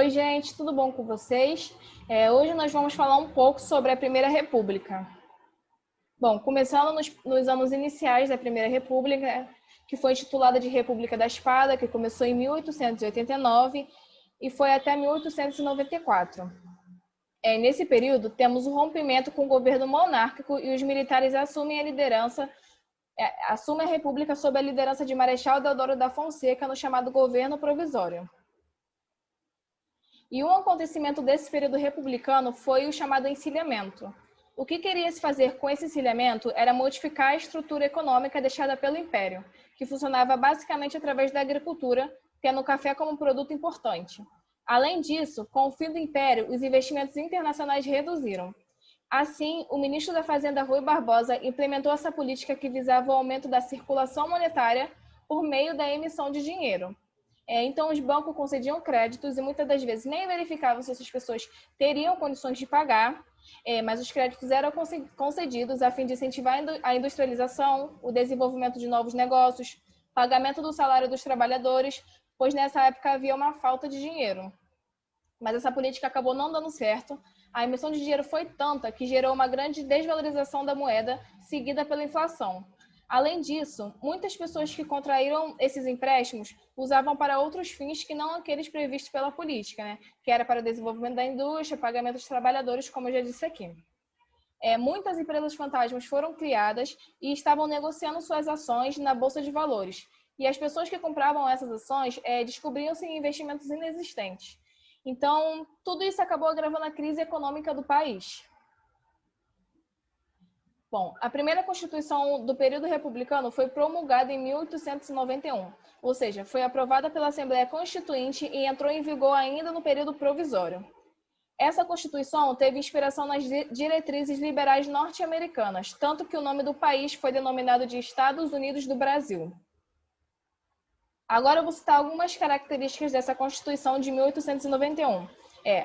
Oi, gente, tudo bom com vocês? Hoje nós vamos falar um pouco sobre a Primeira República. Bom, começando nos anos iniciais da Primeira República, que foi intitulada de República da Espada, que começou em 1889 e foi até 1894. Nesse período, temos o rompimento com o governo monárquico e os militares assumem a República sob a liderança de Marechal Deodoro da Fonseca no chamado Governo Provisório. E um acontecimento desse período republicano foi o chamado encilhamento. O que queria se fazer com esse encilhamento era modificar a estrutura econômica deixada pelo Império, que funcionava basicamente através da agricultura, tendo o café como um produto importante. Além disso, com o fim do Império, os investimentos internacionais reduziram. Assim, o ministro da Fazenda, Rui Barbosa, implementou essa política que visava o aumento da circulação monetária por meio da emissão de dinheiro. Então, os bancos concediam créditos e muitas das vezes nem verificavam se essas pessoas teriam condições de pagar, mas os créditos eram concedidos a fim de incentivar a industrialização, o desenvolvimento de novos negócios, pagamento do salário dos trabalhadores, pois nessa época havia uma falta de dinheiro. Mas essa política acabou não dando certo. A emissão de dinheiro foi tanta que gerou uma grande desvalorização da moeda, seguida pela inflação. Além disso, muitas pessoas que contraíram esses empréstimos usavam para outros fins que não aqueles previstos pela política, que era para o desenvolvimento da indústria, pagamento dos trabalhadores, como eu já disse aqui. Muitas empresas fantasmas foram criadas e estavam negociando suas ações na Bolsa de Valores. E as pessoas que compravam essas ações descobriam-se em investimentos inexistentes. Então, tudo isso acabou agravando a crise econômica do país. Bom, a primeira Constituição do período republicano foi promulgada em 1891, ou seja, foi aprovada pela Assembleia Constituinte e entrou em vigor ainda no período provisório. Essa Constituição teve inspiração nas diretrizes liberais norte-americanas, tanto que o nome do país foi denominado de Estados Unidos do Brasil. Agora eu vou citar algumas características dessa Constituição de 1891.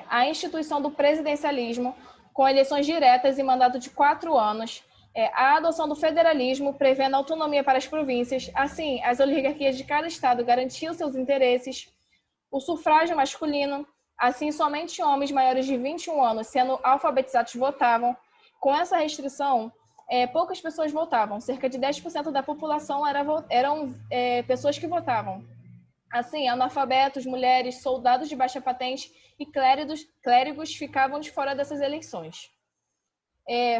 A instituição do presidencialismo, com eleições diretas e mandato de 4 anos, a adoção do federalismo, prevendo autonomia para as províncias, assim, as oligarquias de cada estado garantiam seus interesses, o sufrágio masculino, assim, somente homens maiores de 21 anos, sendo alfabetizados, votavam. Com essa restrição, poucas pessoas votavam, cerca de 10% da população eram pessoas que votavam. Assim, analfabetos, mulheres, soldados de baixa patente e clérigos ficavam de fora dessas eleições.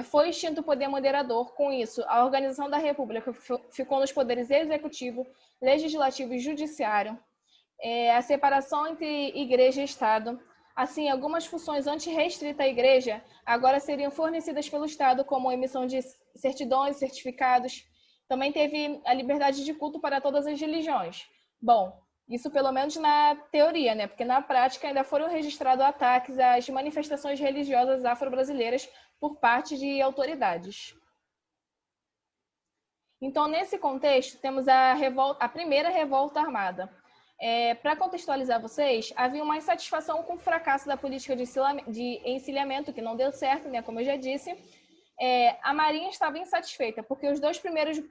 Foi extinto o poder moderador. Com isso, a organização da República ficou nos poderes executivo, legislativo e judiciário, a separação entre igreja e Estado. Assim, algumas funções antirrestritas à igreja agora seriam fornecidas pelo Estado, como a emissão de certidões e certificados. Também teve a liberdade de culto para todas as religiões. Bom, isso pelo menos na teoria, porque na prática ainda foram registrados ataques às manifestações religiosas afro-brasileiras por parte de autoridades. Então, nesse contexto, temos a primeira revolta armada. Para contextualizar vocês, havia uma insatisfação com o fracasso da política de encilhamento, que não deu certo, como eu já disse. A Marinha estava insatisfeita, porque os dois primeiros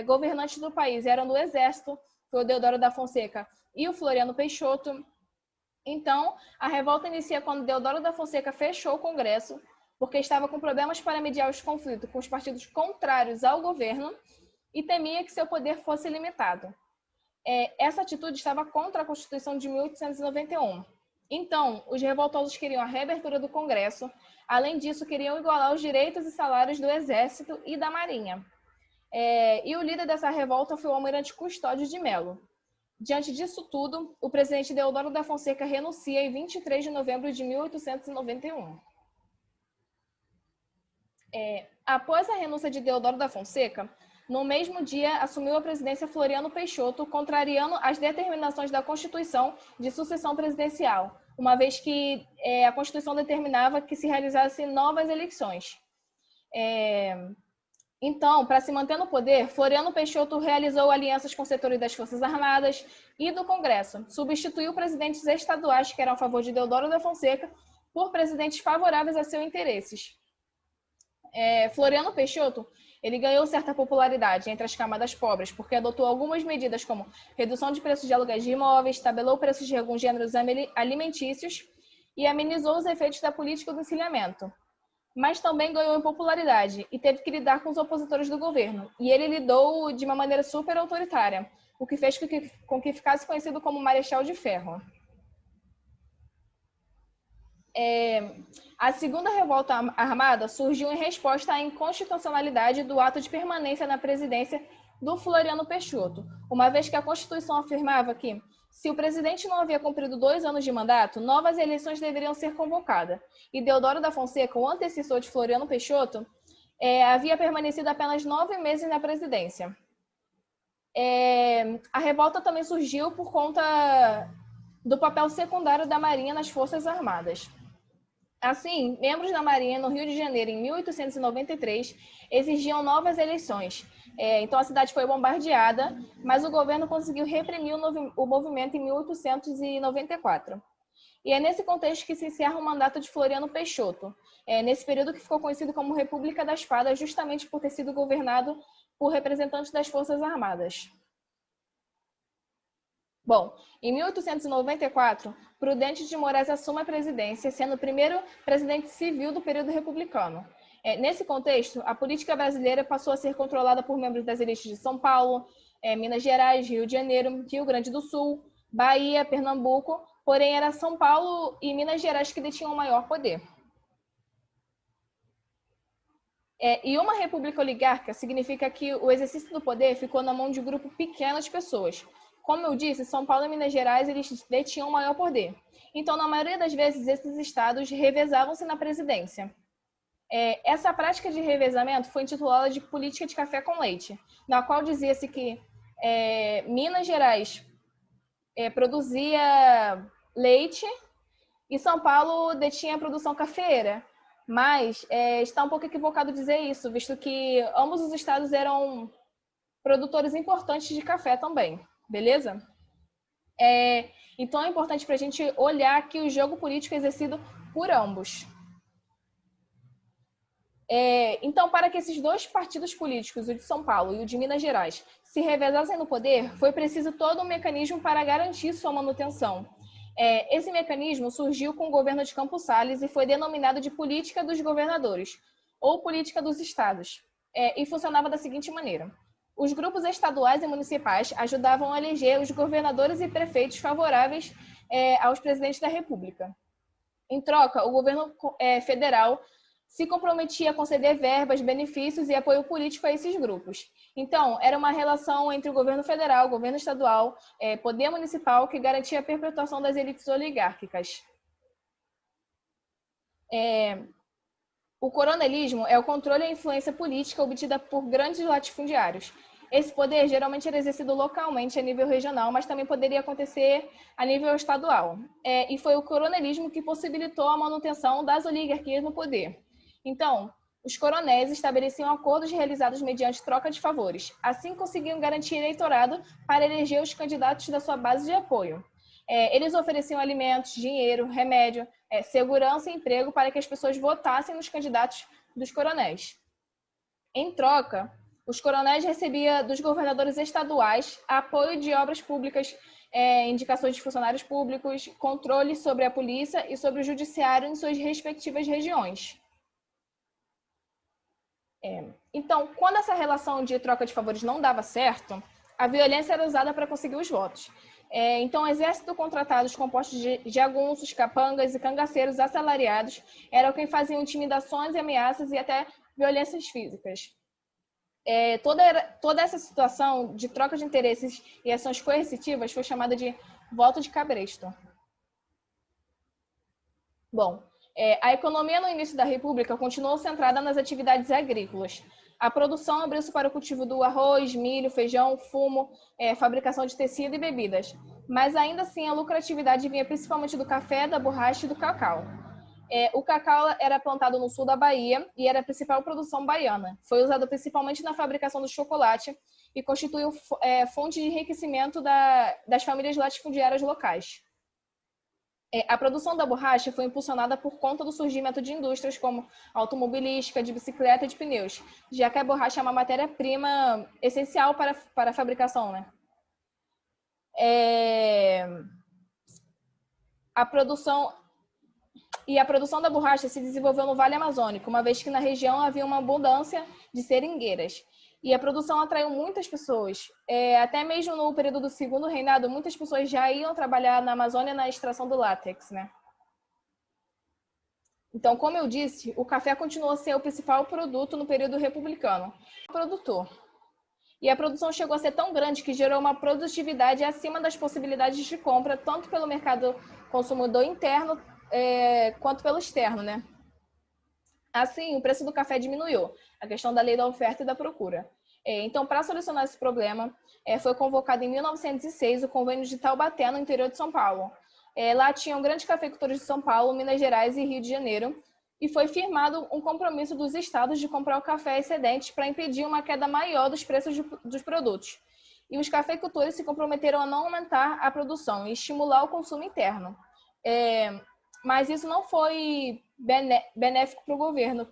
governantes do país eram do Exército, foi o Deodoro da Fonseca e o Floriano Peixoto. Então, a revolta inicia quando Deodoro da Fonseca fechou o Congresso, porque estava com problemas para mediar os conflitos com os partidos contrários ao governo e temia que seu poder fosse limitado. Essa atitude estava contra a Constituição de 1891. Então, os revoltosos queriam a reabertura do Congresso. Além disso, queriam igualar os direitos e salários do Exército e da Marinha. E o líder dessa revolta foi o almirante Custódio de Melo. Diante disso tudo, o presidente Deodoro da Fonseca renuncia em 23 de novembro de 1891. Após a renúncia de Deodoro da Fonseca, no mesmo dia assumiu a presidência Floriano Peixoto, contrariando as determinações da Constituição de sucessão presidencial, uma vez que a Constituição determinava que se realizassem novas eleições. Então, para se manter no poder, Floriano Peixoto realizou alianças com setores das Forças Armadas e do Congresso, substituiu presidentes estaduais que eram a favor de Deodoro da Fonseca por presidentes favoráveis a seus interesses. Floriano Peixoto ele ganhou certa popularidade entre as camadas pobres, porque adotou algumas medidas como redução de preços de aluguéis de imóveis, tabelou preços de alguns gêneros alimentícios e amenizou os efeitos da política do encilhamento, mas também ganhou em popularidade e teve que lidar com os opositores do governo. E ele lidou de uma maneira super autoritária, o que fez com que ficasse conhecido como Marechal de Ferro. A segunda revolta armada surgiu em resposta à inconstitucionalidade do ato de permanência na presidência do Floriano Peixoto, uma vez que a Constituição afirmava que, se o presidente não havia cumprido 2 anos de mandato, novas eleições deveriam ser convocadas. E Deodoro da Fonseca, o antecessor de Floriano Peixoto, havia permanecido apenas 9 meses na presidência. A revolta também surgiu por conta do papel secundário da Marinha nas Forças Armadas. Assim, membros da Marinha no Rio de Janeiro, em 1893, exigiam novas eleições. Então, a cidade foi bombardeada, mas o governo conseguiu reprimir o movimento em 1894. E é nesse contexto que se encerra o mandato de Floriano Peixoto, nesse período que ficou conhecido como República da Espada, justamente por ter sido governado por representantes das Forças Armadas. Bom, em 1894, Prudente de Moraes assume a presidência, sendo o primeiro presidente civil do período republicano. Nesse contexto, a política brasileira passou a ser controlada por membros das elites de São Paulo, Minas Gerais, Rio de Janeiro, Rio Grande do Sul, Bahia, Pernambuco, porém era São Paulo e Minas Gerais que detinham o maior poder. E uma república oligárquica significa que o exercício do poder ficou na mão de um grupo pequeno de pessoas. Como eu disse, São Paulo e Minas Gerais eles detinham o maior poder. Então, na maioria das vezes, esses estados revezavam-se na presidência. Essa prática de revezamento foi intitulada de política de café com leite, na qual dizia-se que Minas Gerais produzia leite e São Paulo detinha a produção cafeeira. Mas está um pouco equivocado dizer isso, visto que ambos os estados eram produtores importantes de café também, beleza? Então é importante para a gente olhar aqui o jogo político exercido por ambos. Então, para que esses dois partidos políticos, o de São Paulo e o de Minas Gerais, se revezassem no poder, foi preciso todo um mecanismo para garantir sua manutenção. Esse mecanismo surgiu com o governo de Campos Salles e foi denominado de política dos governadores, ou política dos estados, e funcionava da seguinte maneira. Os grupos estaduais e municipais ajudavam a eleger os governadores e prefeitos favoráveis aos presidentes da República. Em troca, o governo federal se comprometia a conceder verbas, benefícios e apoio político a esses grupos. Então, era uma relação entre o governo federal, o governo estadual, poder municipal, que garantia a perpetuação das elites oligárquicas. O coronelismo é o controle e a influência política obtida por grandes latifundiários. Esse poder geralmente era exercido localmente a nível regional, mas também poderia acontecer a nível estadual. E foi o coronelismo que possibilitou a manutenção das oligarquias no poder. Então, os coronéis estabeleciam acordos realizados mediante troca de favores. Assim, conseguiam garantir eleitorado para eleger os candidatos da sua base de apoio. Eles ofereciam alimentos, dinheiro, remédio, segurança e emprego para que as pessoas votassem nos candidatos dos coronéis. Em troca, os coronéis recebiam dos governadores estaduais apoio de obras públicas, indicações de funcionários públicos, controle sobre a polícia e sobre o judiciário em suas respectivas regiões. Então, quando essa relação de troca de favores não dava certo, a violência era usada para conseguir os votos. Então, o exército contratados compostos de jagunços, capangas e cangaceiros assalariados eram quem faziam intimidações, ameaças e até violências físicas. Toda essa situação de troca de interesses e ações coercitivas foi chamada de voto de cabresto. Bom, a economia no início da República continuou centrada nas atividades agrícolas. A produção abriu-se para o cultivo do arroz, milho, feijão, fumo, fabricação de tecido e bebidas. Mas ainda assim a lucratividade vinha principalmente do café, da borracha e do cacau. O cacau era plantado no sul da Bahia e era a principal produção baiana. Foi usado principalmente na fabricação do chocolate e constituiu fonte de enriquecimento das famílias latifundiárias locais. A produção da borracha foi impulsionada por conta do surgimento de indústrias como automobilística, de bicicleta e de pneus, já que a borracha é uma matéria-prima essencial para a fabricação, né? A produção E a produção da borracha se desenvolveu no Vale Amazônico, uma vez que na região havia uma abundância de seringueiras. E a produção atraiu muitas pessoas. Até mesmo no período do Segundo Reinado, muitas pessoas já iam trabalhar na Amazônia na extração do látex, né? Então, como eu disse, o café continuou a ser o principal produto no período republicano. Produtor. E a produção chegou a ser tão grande que gerou uma produtividade acima das possibilidades de compra, tanto pelo mercado consumidor interno quanto pelo externo, né? Assim, o preço do café diminuiu, a questão da lei da oferta e da procura. Então, para solucionar esse problema, foi convocado em 1906 o Convênio de Taubaté, no interior de São Paulo. Lá tinham grandes cafeicultores de São Paulo, Minas Gerais e Rio de Janeiro, e foi firmado um compromisso dos estados de comprar o café excedente para impedir uma queda maior dos preços dos produtos. E os cafeicultores se comprometeram a não aumentar a produção e estimular o consumo interno. Mas isso não foi benéfico para o governo,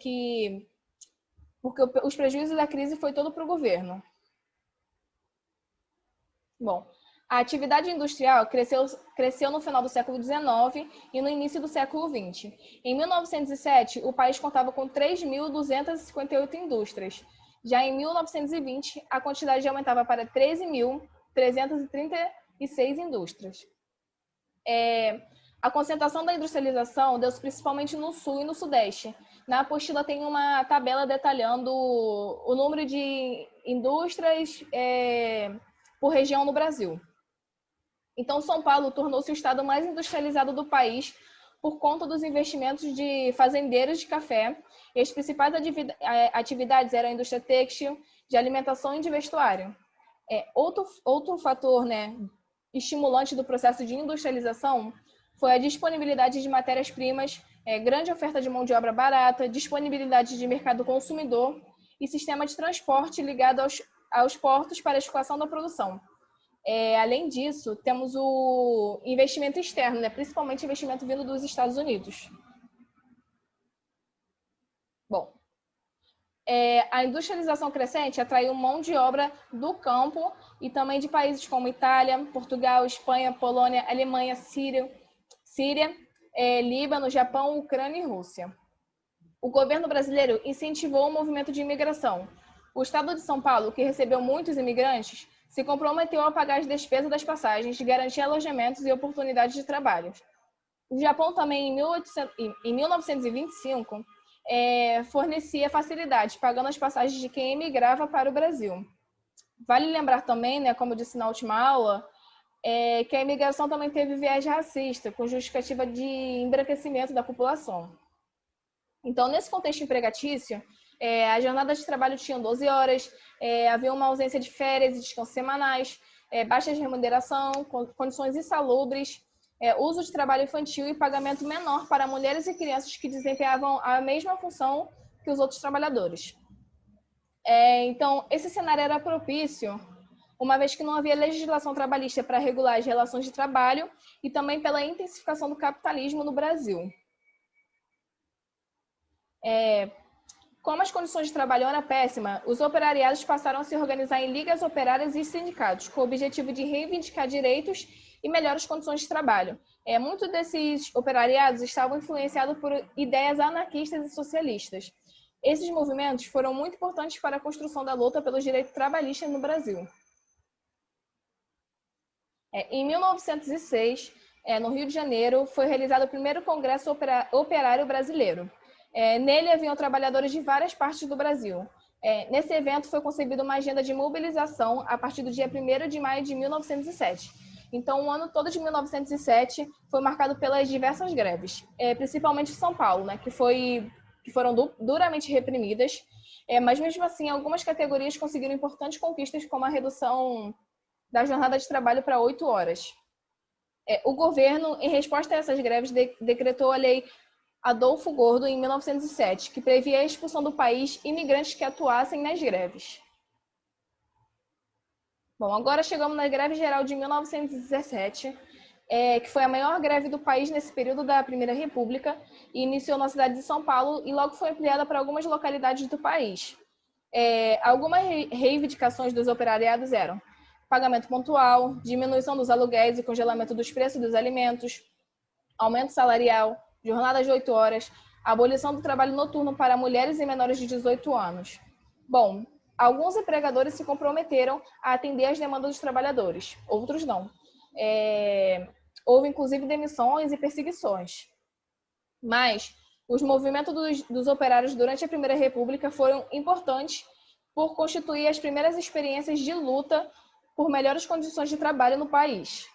porque os prejuízos da crise foi todo para o governo. Bom, a atividade industrial cresceu no final do século XIX e no início do século XX. Em 1907, o país contava com 3.258 indústrias. Já em 1920, a quantidade aumentava para 13.336 indústrias. A concentração da industrialização deu-se principalmente no Sul e no Sudeste. Na apostila tem uma tabela detalhando o número de indústrias por região no Brasil. Então, São Paulo tornou-se o estado mais industrializado do país por conta dos investimentos de fazendeiros de café. E as principais atividades eram a indústria têxtil, de alimentação e de vestuário. Outro fator, né, estimulante do processo de industrialização foi a disponibilidade de matérias-primas, grande oferta de mão de obra barata, disponibilidade de mercado consumidor e sistema de transporte ligado aos portos para a escoação da produção. Além disso, temos o investimento externo, né? Principalmente investimento vindo dos Estados Unidos. Bom, a industrialização crescente atraiu mão de obra do campo e também de países como Itália, Portugal, Espanha, Polônia, Alemanha, Síria, Líbano, Japão, Ucrânia e Rússia. O governo brasileiro incentivou o movimento de imigração. O estado de São Paulo, que recebeu muitos imigrantes, se comprometeu a pagar as despesas das passagens, garantir alojamentos e oportunidades de trabalho. O Japão também, em 1925, fornecia facilidades, pagando as passagens de quem emigrava para o Brasil. Vale lembrar também, né, como eu disse na última aula, que a imigração também teve viés racista, com justificativa de embranquecimento da população. Então, nesse contexto empregatício, a jornada de trabalho tinha 12 horas, havia uma ausência de férias e descansos semanais, baixa de remuneração, condições insalubres, uso de trabalho infantil e pagamento menor para mulheres e crianças que desempenhavam a mesma função que os outros trabalhadores. Então, esse cenário era propício, uma vez que não havia legislação trabalhista para regular as relações de trabalho e também pela intensificação do capitalismo no Brasil. Como as condições de trabalho eram péssimas, os operariados passaram a se organizar em ligas operárias e sindicatos, com o objetivo de reivindicar direitos e melhores condições de trabalho. Muitos desses operariados estavam influenciados por ideias anarquistas e socialistas. Esses movimentos foram muito importantes para a construção da luta pelos direitos trabalhistas no Brasil. Em 1906, no Rio de Janeiro, foi realizado o primeiro Congresso Operário Brasileiro. Nele haviam trabalhadores de várias partes do Brasil. Nesse evento foi concebida uma agenda de mobilização a partir do dia 1º de maio de 1907. Então, o ano todo de 1907 foi marcado pelas diversas greves, principalmente em São Paulo, né, que foram duramente reprimidas, mas mesmo assim algumas categorias conseguiram importantes conquistas, como a redução da jornada de trabalho para 8 horas. O governo, em resposta a essas greves, decretou a Lei Adolfo Gordo, em 1907, que previa a expulsão do país imigrantes que atuassem nas greves. Bom, agora chegamos na greve geral de 1917, que foi a maior greve do país nesse período da Primeira República, e iniciou na cidade de São Paulo e logo foi ampliada para algumas localidades do país. Algumas reivindicações dos operariados eram pagamento pontual, diminuição dos aluguéis e congelamento dos preços dos alimentos, aumento salarial, jornadas de 8 horas, abolição do trabalho noturno para mulheres e menores de 18 anos. Bom, alguns empregadores se comprometeram a atender às demandas dos trabalhadores, outros não. Houve, inclusive, demissões e perseguições. Mas os movimentos dos operários durante a Primeira República foram importantes por constituir as primeiras experiências de luta por melhores condições de trabalho no país.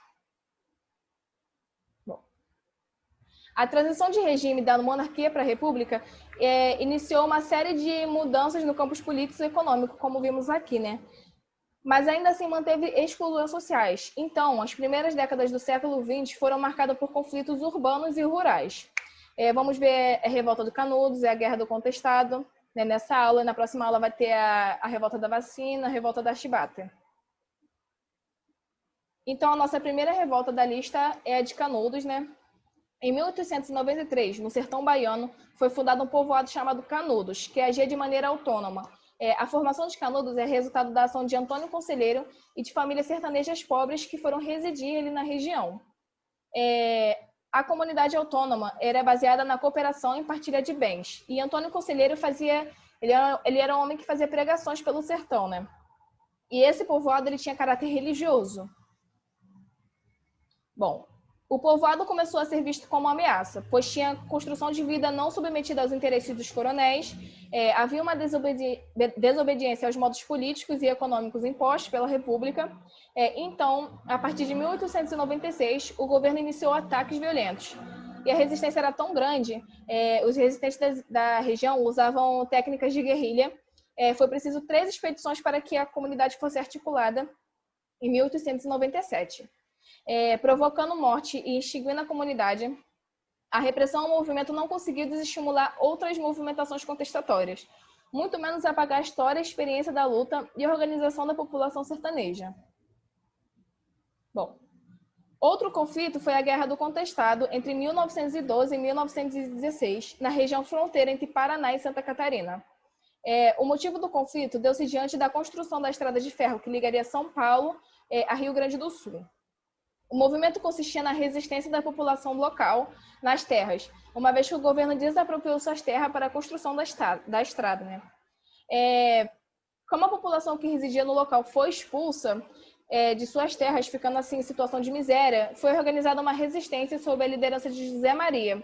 Bom, a transição de regime da monarquia para a república iniciou uma série de mudanças no campus político e econômico, como vimos aqui, né? Mas ainda assim manteve exclusões sociais. Então, as primeiras décadas do século XX foram marcadas por conflitos urbanos e rurais. Vamos ver a Revolta do Canudos e a Guerra do Contestado, né, nessa aula. E na próxima aula vai ter a Revolta da Vacina, a Revolta da Chibata. Então, a nossa primeira revolta da lista é a de Canudos, né? Em 1893, no sertão baiano, foi fundado um povoado chamado Canudos, que agia de maneira autônoma. A formação de Canudos é resultado da ação de Antônio Conselheiro e de famílias sertanejas pobres que foram residir ali na região. A comunidade autônoma era baseada na cooperação e partilha de bens. E Antônio Conselheiro ele era um homem que fazia pregações pelo sertão, né? E esse povoado ele tinha caráter religioso. Bom, o povoado começou a ser visto como uma ameaça, pois tinha construção de vida não submetida aos interesses dos coronéis, havia uma desobediência aos modos políticos e econômicos impostos pela República. Então, a partir de 1896, o governo iniciou ataques violentos. E a resistência era tão grande, os resistentes da região usavam técnicas de guerrilha. Foi preciso 3 expedições para que a comunidade fosse articulada em 1897. Provocando morte e extinguindo a comunidade, a repressão ao movimento não conseguiu desestimular outras movimentações contestatórias, muito menos apagar a história, a experiência da luta e a organização da população sertaneja. Bom, outro conflito foi a Guerra do Contestado entre 1912 e 1916, na região fronteira entre Paraná e Santa Catarina. O motivo do conflito deu-se diante da construção da estrada de ferro que ligaria São Paulo a Rio Grande do Sul. O movimento consistia na resistência da população local nas terras, uma vez que o governo desapropriou suas terras para a construção da estrada, né? Como a população que residia no local foi expulsa de suas terras, ficando assim em situação de miséria, foi organizada uma resistência sob a liderança de José Maria.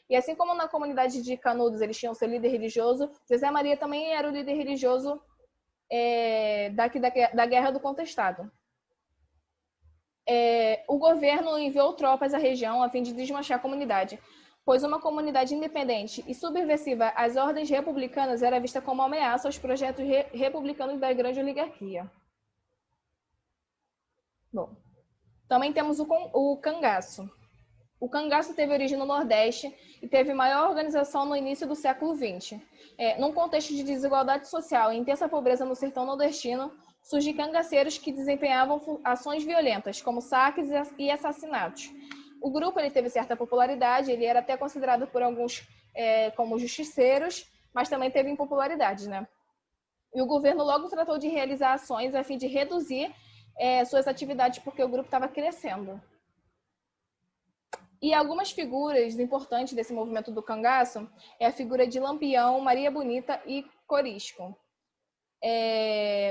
E assim como na comunidade de Canudos eles tinham seu líder religioso, José Maria também era o líder religioso da Guerra do Contestado. O governo enviou tropas à região a fim de desmanchar a comunidade, pois uma comunidade independente e subversiva às ordens republicanas era vista como ameaça aos projetos republicanos da grande oligarquia. Bom, também temos o cangaço. O cangaço teve origem no Nordeste e teve maior organização no início do século XX. Num contexto de desigualdade social e intensa pobreza no sertão nordestino, surgem cangaceiros que desempenhavam ações violentas, como saques e assassinatos. O grupo ele teve certa popularidade, ele era até considerado por alguns como justiceiros, mas também teve impopularidade, né? E o governo logo tratou de realizar ações a fim de reduzir suas atividades, porque o grupo estava crescendo. E algumas figuras importantes desse movimento do cangaço é a figura de Lampião, Maria Bonita e Corisco.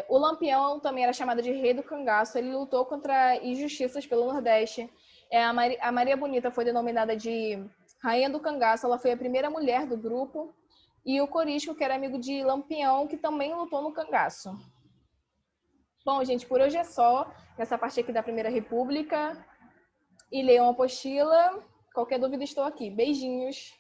O Lampião também era chamado de Rei do Cangaço, ele lutou contra injustiças pelo Nordeste. A Maria Bonita foi denominada de Rainha do Cangaço, ela foi a primeira mulher do grupo. E o Corisco, que era amigo de Lampião, que também lutou no cangaço. Bom, gente, por hoje é só nessa parte aqui da Primeira República. E leiam a apostila. Qualquer dúvida, estou aqui. Beijinhos!